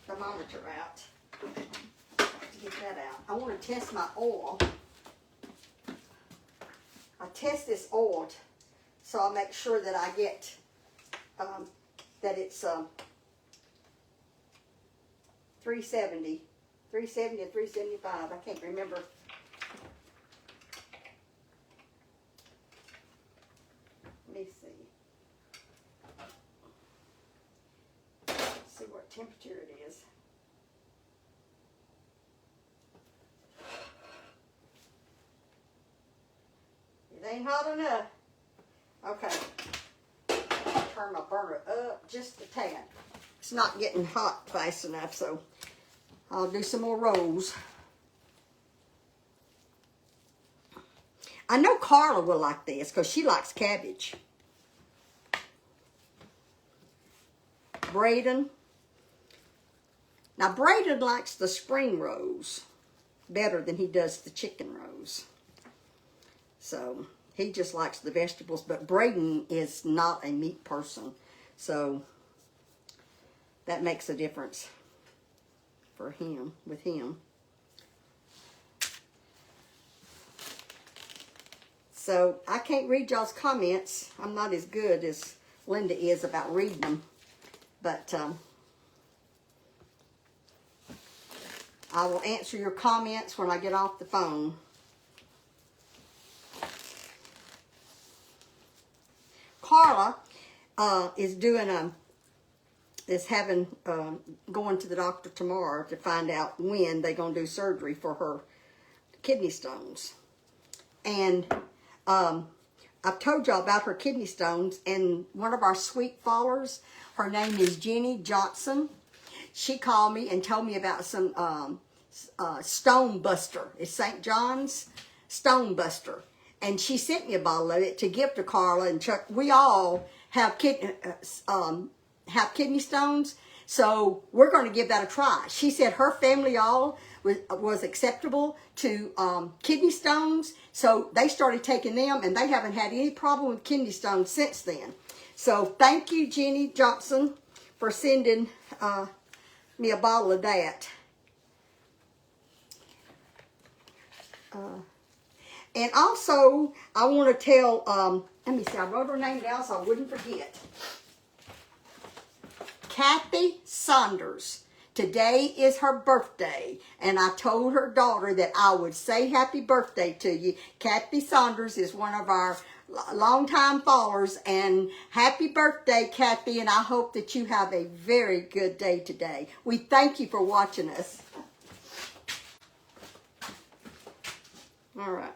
thermometer out. To get that out. I want to test my oil. I test this oil so I'll make sure that I get that it's 370 or 375. I can't remember. Let me see. Let's see what temperature it is. It ain't hot enough. Okay. Turn my burner up just a tad. It's not getting hot fast enough, so I'll do some more rolls. I know Carla will like this because she likes cabbage. Braden. Now, Braden likes the spring rolls better than he does the chicken rolls. So, he just likes the vegetables, but Braden is not a meat person. So, that makes a difference for him, with him. So, I can't read y'all's comments. I'm not as good as Linda is about reading them. But, I will answer your comments when I get off the phone. Carla is doing going to the doctor tomorrow to find out when they're going to do surgery for her kidney stones. And I've told y'all about her kidney stones, and one of our sweet followers, her name is Jenny Johnson. She called me and told me about some Stone Buster. It's St. John's Stone Buster. And she sent me a bottle of it to give to Carla and Chuck. We all have kidney stones, so we're going to give that a try. She said her family all was acceptable to kidney stones, so they started taking them, and they haven't had any problem with kidney stones since then. So thank you, Jenny Johnson, for sending me a bottle of that. And also, I want to tell, let me see, I wrote her name down so I wouldn't forget. Kathy Saunders. Today is her birthday, and I told her daughter that I would say happy birthday to you. Kathy Saunders is one of our longtime followers, and happy birthday, Kathy, and I hope that you have a very good day today. We thank you for watching us. All right.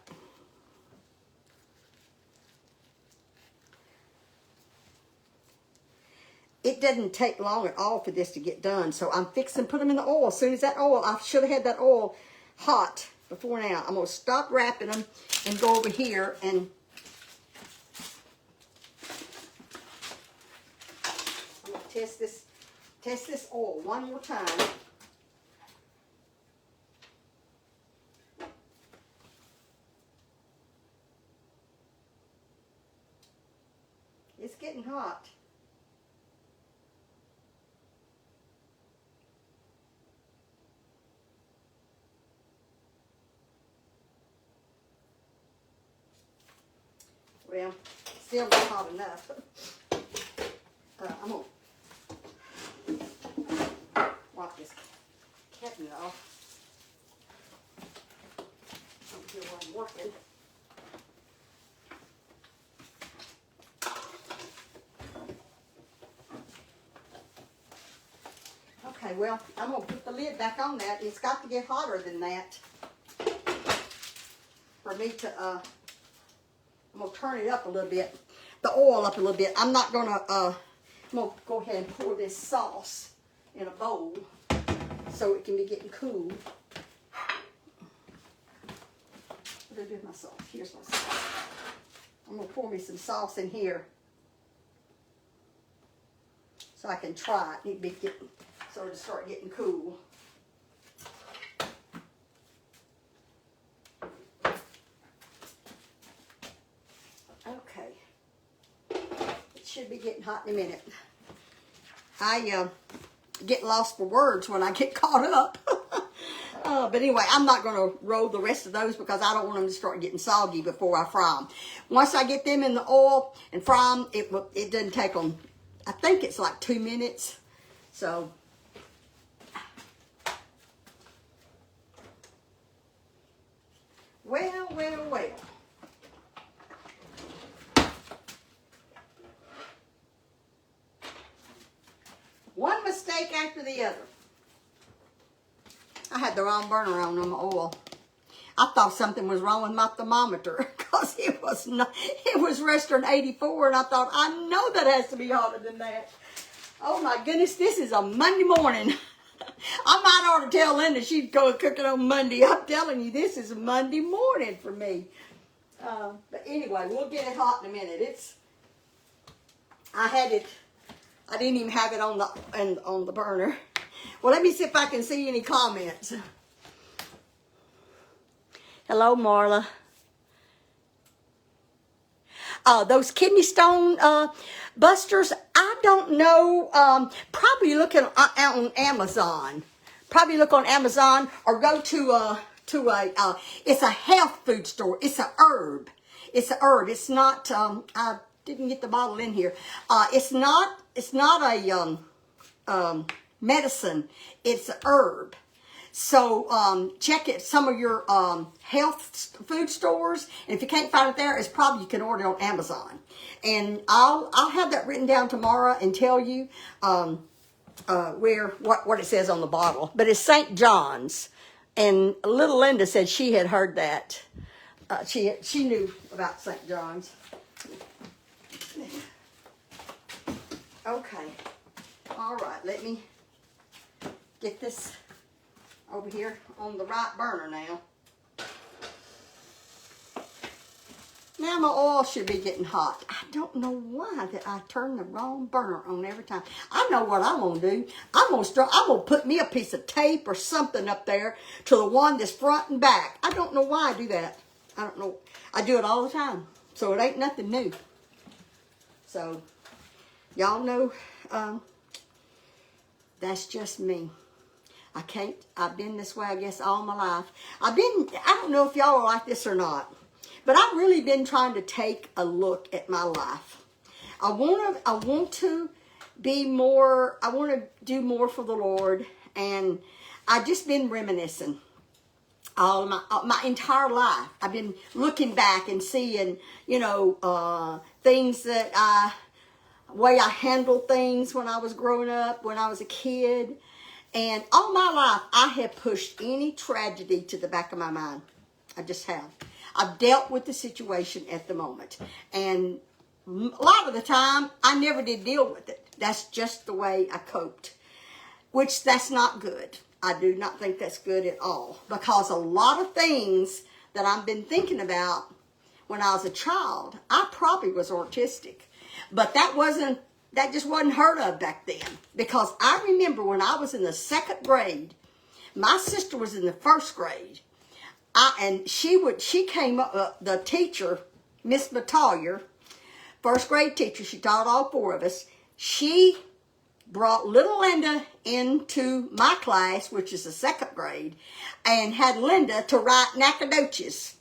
It doesn't take long at all for this to get done, so I'm fixing to put them in the oil. As soon as that oil, I should have had that oil hot before now. I'm going to stop wrapping them and go over here and I'm going to test this oil one more time. It's getting hot. Well, still not hot enough. I'm going to wipe this cabinet off. Over here while I'm working. Okay, well, I'm going to put the lid back on that. It's got to get hotter than that for me to, I'm going to turn it up a little bit, the oil up a little bit. I'm not going to, I'm going to go ahead and pour this sauce in a bowl so it can be getting cool. What do I do with my sauce? Here's my sauce. I'm going to pour me some sauce in here so I can try it. Need to be getting, so it'll start getting cool. Okay. It should be getting hot in a minute. I get lost for words when I get caught up. But anyway, I'm not going to roll the rest of those because I don't want them to start getting soggy before I fry them. Once I get them in the oil and fry them, it doesn't take them, I think it's like 2 minutes. So, well. One mistake after the other. I had the wrong burner on my oil. I thought something was wrong with my thermometer because it was restaurant 84, and I thought, I know that has to be hotter than that. Oh my goodness, this is a Monday morning. I might ought to tell Linda she'd go cooking on Monday. I'm telling you, this is a Monday morning for me. But anyway, we'll get it hot in a minute. I didn't even have it on the burner. Well, let me see if I can see any comments. Hello, Marla. Those kidney stone busters, I don't know. Probably looking on Amazon. Probably look on Amazon or go to it's a health food store. It's a herb. It's a herb. It's not. I didn't get the bottle in here. It's not a medicine. It's a herb. So check it, some of your health food stores, and if you can't find it there, it's probably you can order it on Amazon. And I'll have that written down tomorrow and tell you what it says on the bottle. But it's St. John's, and little Linda said she had heard that. She knew about St. John's. Okay, all right. Let me get this over here on the right burner now. Now my oil should be getting hot. I don't know why that I turn the wrong burner on every time. I know what I'm gonna do. I'm gonna put me a piece of tape or something up there to the one that's front and back. I don't know why I do that. I don't know. I do it all the time. So it ain't nothing new. So y'all know that's just me. I've been this way, I guess, all my life. I don't know if y'all are like this or not, but I've really been trying to take a look at my life. I want to do more for the Lord, and I've just been reminiscing all my entire life. I've been looking back and seeing, things that way I handled things when I was growing up, when I was a kid. And all my life, I have pushed any tragedy to the back of my mind. I just have. I've dealt with the situation at the moment. And a lot of the time, I never did deal with it. That's just the way I coped. Which, that's not good. I do not think that's good at all. Because a lot of things that I've been thinking about when I was a child, I probably was autistic. But that just wasn't heard of back then. Because I remember when I was in the 2nd grade, my sister was in the 1st grade. And she came up, the teacher, Miss Batallier, 1st grade teacher, she taught all 4 of us. She brought little Linda into my class, which is the 2nd grade, and had Linda to write Nacogdoches,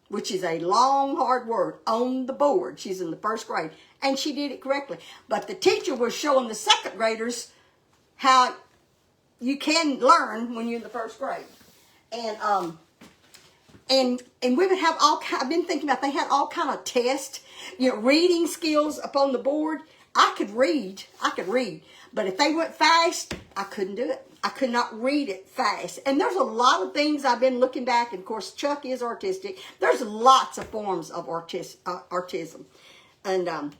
which is a long, hard word, on the board. She's in the 1st grade. And she did it correctly. But the teacher was showing the 2nd graders how you can learn when you're in the 1st grade. And we would have I've been thinking about, they had all kind of tests, reading skills up on the board. I could read. But if they went fast, I couldn't do it. I could not read it fast. And there's a lot of things I've been looking back. And of course, Chuck is autistic. There's lots of forms of autism. And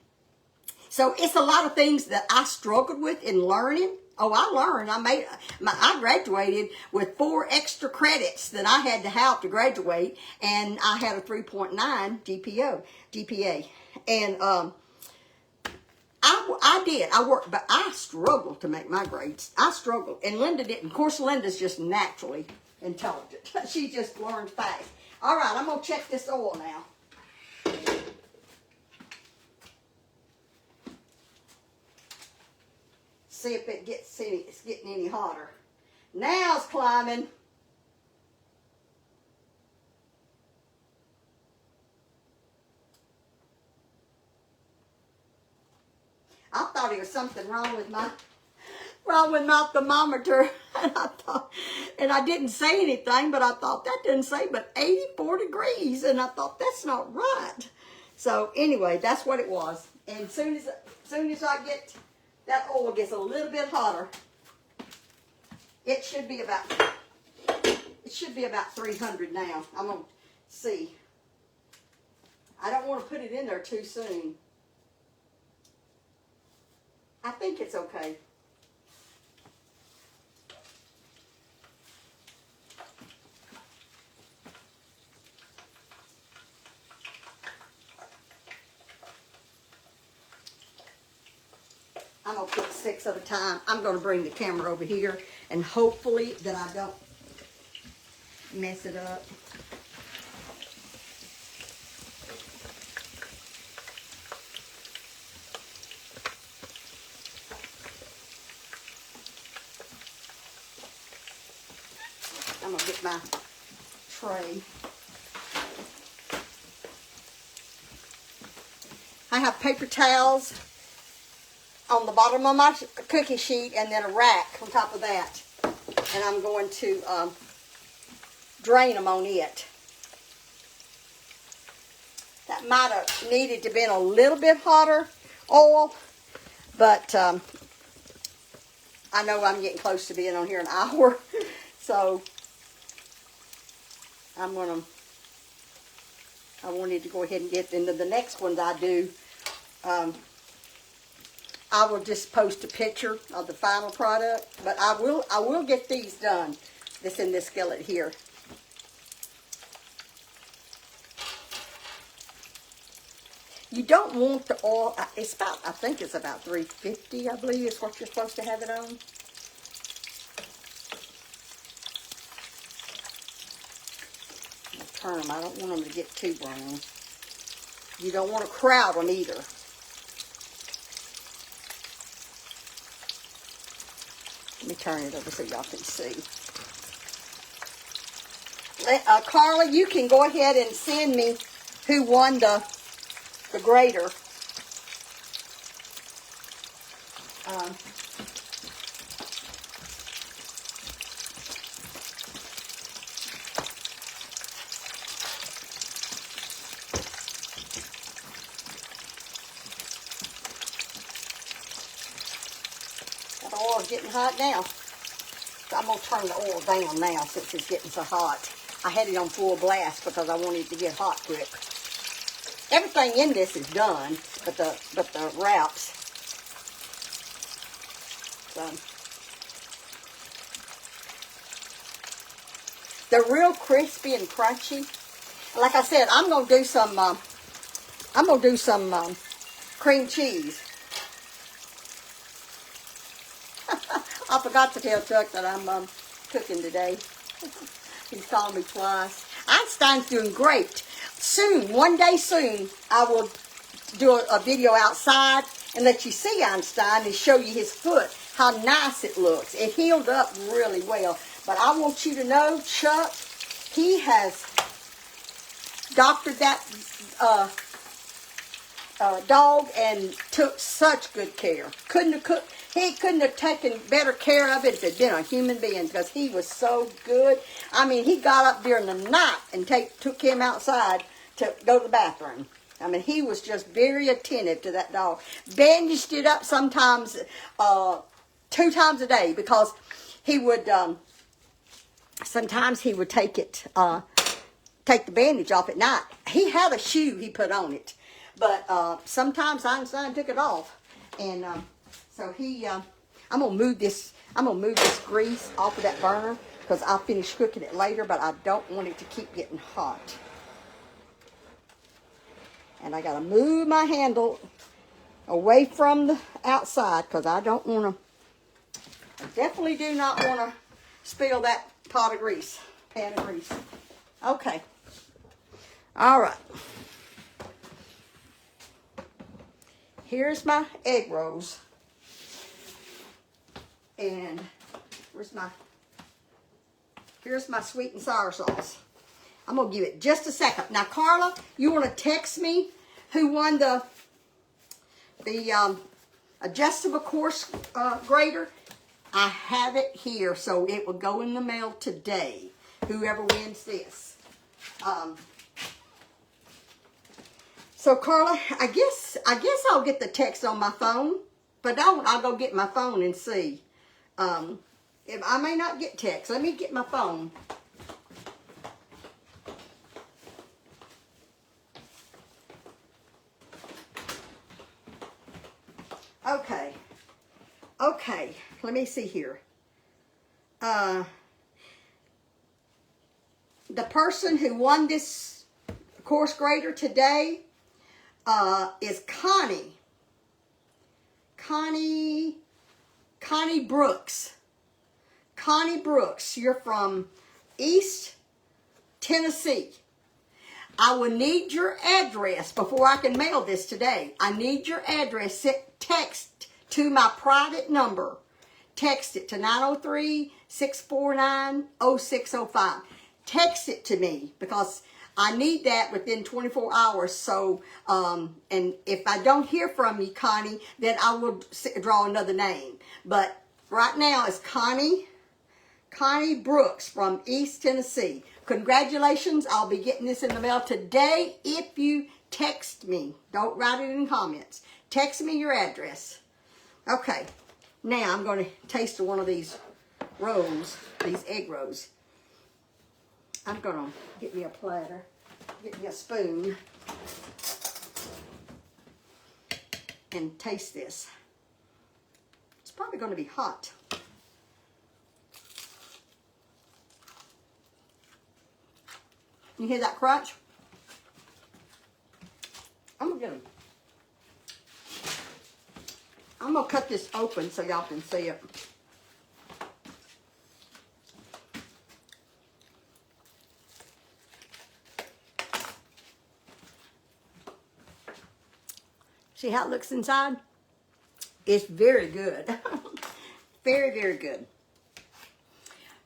so it's a lot of things that I struggled with in learning. Oh, I learned. I graduated with 4 extra credits that I had to have to graduate. And I had a 3.9 GPA. And I did. I worked, but I struggled to make my grades. I struggled. And Linda didn't. Of course, Linda's just naturally intelligent. She just learned fast. All right, I'm going to check this oil now. See if it's getting any hotter. Now it's climbing. I thought there was something wrong with my thermometer, and I didn't say anything, but I thought that didn't say but 84 degrees, and I thought that's not right. So anyway, that's what it was. And as soon as I get that oil gets a little bit hotter, it should be about 300 now. I'm gonna see. I don't want to put it in there too soon. I think it's okay. I'm going to put 6 at a time. I'm going to bring the camera over here and hopefully that I don't mess it up. I'm going to get my tray. I have paper towels on the bottom of my cookie sheet and then a rack on top of that. And I'm going to drain them on it. That might have needed to been a little bit hotter oil, but I know I'm getting close to being on here an hour. So I wanted to go ahead and get into the next ones I do. I will just post a picture of the final product, but I will get these done. This in this skillet here. You don't want the oil. It's about, I think it's about 350. I believe is what you're supposed to have it on. Turn them. I don't want them to get too brown. You don't want to crowd them either. Let me turn it over so y'all can see. Carla, you can go ahead and send me who won the grater. That oil's getting hot now. So I'm going to turn the oil down now since it's getting so hot. I had it on full blast because I wanted it to get hot quick. Everything in this is done, but the wraps. So they're real crispy and crunchy. Like I said, I'm gonna do some cream cheese. I forgot to tell Chuck that I'm cooking today. He's called me twice. Einstein's doing great. Soon, one day soon, I will do a video outside and let you see Einstein and show you his foot, how nice it looks. It healed up really well. But I want you to know, Chuck, he has doctored that dog and took such good care. He couldn't have taken better care of it if it had been a human being because he was so good. I mean, he got up during the night and took him outside to go to the bathroom. I mean, he was just very attentive to that dog. Bandaged it up sometimes 2 2 times a day because he would, sometimes he would take the bandage off at night. He had a shoe he put on it, but sometimes Einstein took it off. And so I'm gonna move this grease off of that burner because I'll finish cooking it later, but I don't want it to keep getting hot. And I gotta move my handle away from the outside because I definitely do not want to spill that pan of grease. Okay. All right. Here's my egg rolls. And here's my sweet and sour sauce. I'm going to give it just a second. Now, Carla, you want to text me who won the adjustable coarse grater? I have it here, so it will go in the mail today. Whoever wins this. So Carla, I guess I'll get the text on my phone. But I'll go get my phone and see. If I may not get text. Let me get my phone. Okay, let me see here. The person who won this coarse grater today is Connie Brooks. Connie Brooks, you're from East Tennessee. I will need your address before I can mail this today. I need your address. Text to my private number. Text it to 903-649-0605. Text it to me because I need that within 24 hours. So, and if I don't hear from you, Connie, then I will draw another name. But right now it's Connie Brooks from East Tennessee. Congratulations. I'll be getting this in the mail today if you text me. Don't write it in comments. Text me your address. Okay. Now I'm going to taste one of these rolls, these egg rolls. I'm going to get me a platter, get me a spoon, and taste this. It's probably going to be hot. You hear that crunch? I'm going to get them. I'm going to cut this open so y'all can see it. See how it looks inside? It's very good. Very, very good.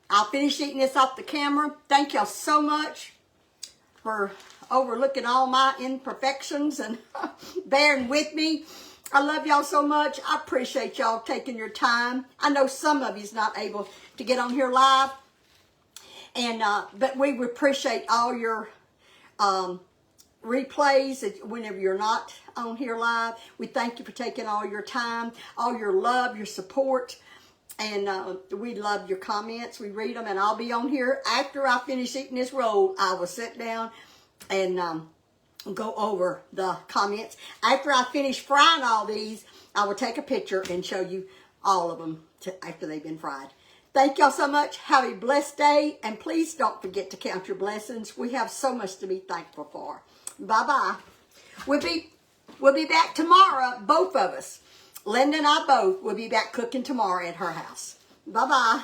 I'll finish eating this off the camera. Thank y'all so much for overlooking all my imperfections and bearing with me. I love y'all so much. I appreciate y'all taking your time. I know some of you's not able to get on here live, and but we appreciate all your replays whenever you're not on here live. We thank you for taking all your time, all your love, your support, and we love your comments. We read them, and I'll be on here after I finish eating this roll. I will sit down and go over the comments. After I finish frying all these, I will take a picture and show you all of them after they've been fried. Thank y'all so much. Have a blessed day, and please don't forget to count your blessings. We have so much to be thankful for. Bye-bye. We'll be back tomorrow, both of us. Linda and I both will be back cooking tomorrow at her house. Bye-bye.